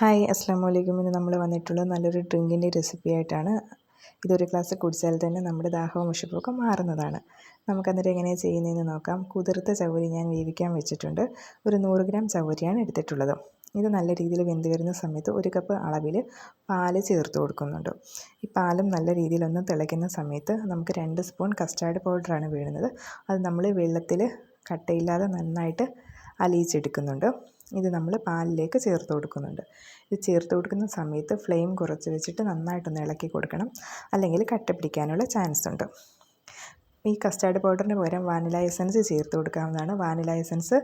Hi അസ്സാം വലൈക്കും. ഇന്ന് നമ്മൾ വന്നിട്ടുള്ളത് നല്ലൊരു ഡ്രിങ്കിൻ്റെ റെസിപ്പി ആയിട്ടാണ്. ഇതൊരു ഗ്ലാസ് കുടിച്ചാൽ തന്നെ നമ്മുടെ ദാഹവും വിശപ്പൊക്കെ മാറുന്നതാണ്. നമുക്കന്നേരം എങ്ങനെയാണ് ചെയ്യുന്നതെന്ന് നോക്കാം. കുതിർത്ത ചവ്വരി ഞാൻ വേവിക്കാൻ വെച്ചിട്ടുണ്ട്. ഒരു 100 ഗ്രാം ചവ്വരിയാണ് എടുത്തിട്ടുള്ളത്. ഇത് നല്ല രീതിയിൽ വെന്ത് വരുന്ന സമയത്ത് 1 കപ്പ് അളവിൽ പാല് ചേർത്ത് കൊടുക്കുന്നുണ്ട്. ഈ പാലും നല്ല രീതിയിലൊന്ന് തിളയ്ക്കുന്ന സമയത്ത് നമുക്ക് 2 സ്പൂൺ കസ്റ്റാർഡ് പൗഡറാണ് വീഴുന്നത്. അത് നമ്മൾ വെള്ളത്തിൽ കട്ടയില്ലാതെ നന്നായിട്ട് അലിയിച്ചെടുക്കുന്നുണ്ട്. ഇത് നമ്മൾ പാലിലേക്ക് ചേർത്ത് കൊടുക്കുന്നുണ്ട്. ഇത് ചേർത്ത് കൊടുക്കുന്ന സമയത്ത് ഫ്ലെയിം കുറച്ച് വെച്ചിട്ട് നന്നായിട്ടൊന്ന് ഇളക്കി കൊടുക്കണം, അല്ലെങ്കിൽ കട്ട പിടിക്കാനുള്ള ചാൻസ് ഉണ്ട്. ഈ കസ്റ്റാർഡ് പൗഡറിന് പകരം വാനില എസൻസ് ചേർത്ത് കൊടുക്കാവുന്നതാണ്. വാനില എസൻസ്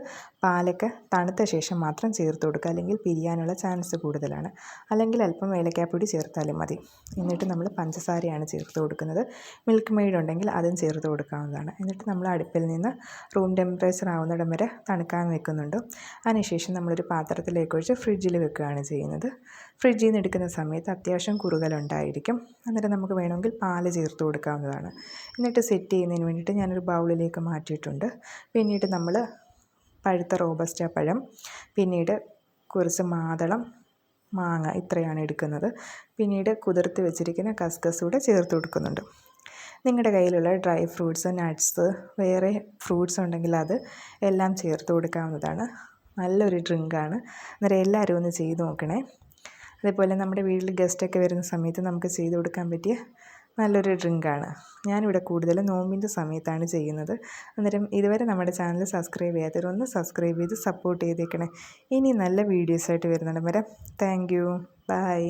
പാലൊക്കെ തണുത്ത ശേഷം മാത്രം ചേർത്ത് കൊടുക്കുക, അല്ലെങ്കിൽ പിരിയാനുള്ള ചാൻസ് കൂടുതലാണ്. അല്ലെങ്കിൽ അല്പം ഏലക്കാപ്പൊടി ചേർത്താലും മതി. എന്നിട്ട് നമ്മൾ പഞ്ചസാരയാണ് ചേർത്ത് കൊടുക്കുന്നത്. മിൽക്ക് മെയ്ഡ് ഉണ്ടെങ്കിൽ അതും ചേർത്ത് കൊടുക്കാവുന്നതാണ്. എന്നിട്ട് നമ്മൾ അടുപ്പിൽ നിന്ന് റൂം ടെമ്പറേച്ചർ ആവുന്നിടം വരെ തണുക്കാൻ വെക്കുന്നുണ്ട്. അതിനുശേഷം നമ്മളൊരു പാത്രത്തിലേക്ക് ഒഴിച്ച് ഫ്രിഡ്ജിൽ വെക്കുകയാണ് ചെയ്യുന്നത്. ഫ്രിഡ്ജിൽ നിന്ന് എടുക്കുന്ന സമയത്ത് അത്യാവശ്യം കുറുകലുണ്ടായിരിക്കും. അന്നേരം നമുക്ക് വേണമെങ്കിൽ പാല് ചേർത്ത് കൊടുക്കാവുന്നതാണ്. എന്നിട്ട് സെറ്റ് ചെയ്യുന്നതിന് വേണ്ടിയിട്ട് ഞാനൊരു ബൗളിലേക്ക് മാറ്റിയിട്ടുണ്ട്. പിന്നീട് നമ്മൾ പഴുത്ത റോബസ്റ്റ പഴം, പിന്നീട് കുറച്ച് മാതളം, മാങ്ങ, ഇത്രയാണ് എടുക്കുന്നത്. പിന്നീട് കുതിർത്ത് വെച്ചിരിക്കുന്ന കസ്കസ് കൂടെ ചേർത്ത് കൊടുക്കുന്നുണ്ട്. നിങ്ങളുടെ കയ്യിലുള്ള ഡ്രൈ ഫ്രൂട്ട്സ്, നട്ട്സ്, വേറെ ഫ്രൂട്ട്സ് ഉണ്ടെങ്കിൽ അത് എല്ലാം ചേർത്ത് കൊടുക്കാവുന്നതാണ്. നല്ലൊരു ഡ്രിങ്കാണ്. അന്നേരം എല്ലാവരും ഒന്ന് ചെയ്ത് നോക്കണേ. അതേപോലെ നമ്മുടെ വീട്ടിൽ ഗസ്റ്റൊക്കെ വരുന്ന സമയത്ത് നമുക്ക് ചെയ്ത് കൊടുക്കാൻ പറ്റിയ നല്ലൊരു ഡ്രിങ്കാണ്. ഞാനിവിടെ കൂടുതലും നോമ്പിൻ്റെ സമയത്താണ് ചെയ്യുന്നത്. അന്നേരം ഇതുവരെ നമ്മുടെ ചാനൽ സബ്സ്ക്രൈബ് ചെയ്യാത്തവരൊന്ന് സബ്സ്ക്രൈബ് ചെയ്ത് സപ്പോർട്ട് ചെയ്തേക്കണേ. ഇനി നല്ല വീഡിയോസായിട്ട് വരുന്നുണ്ട്. Thank you. ബൈ.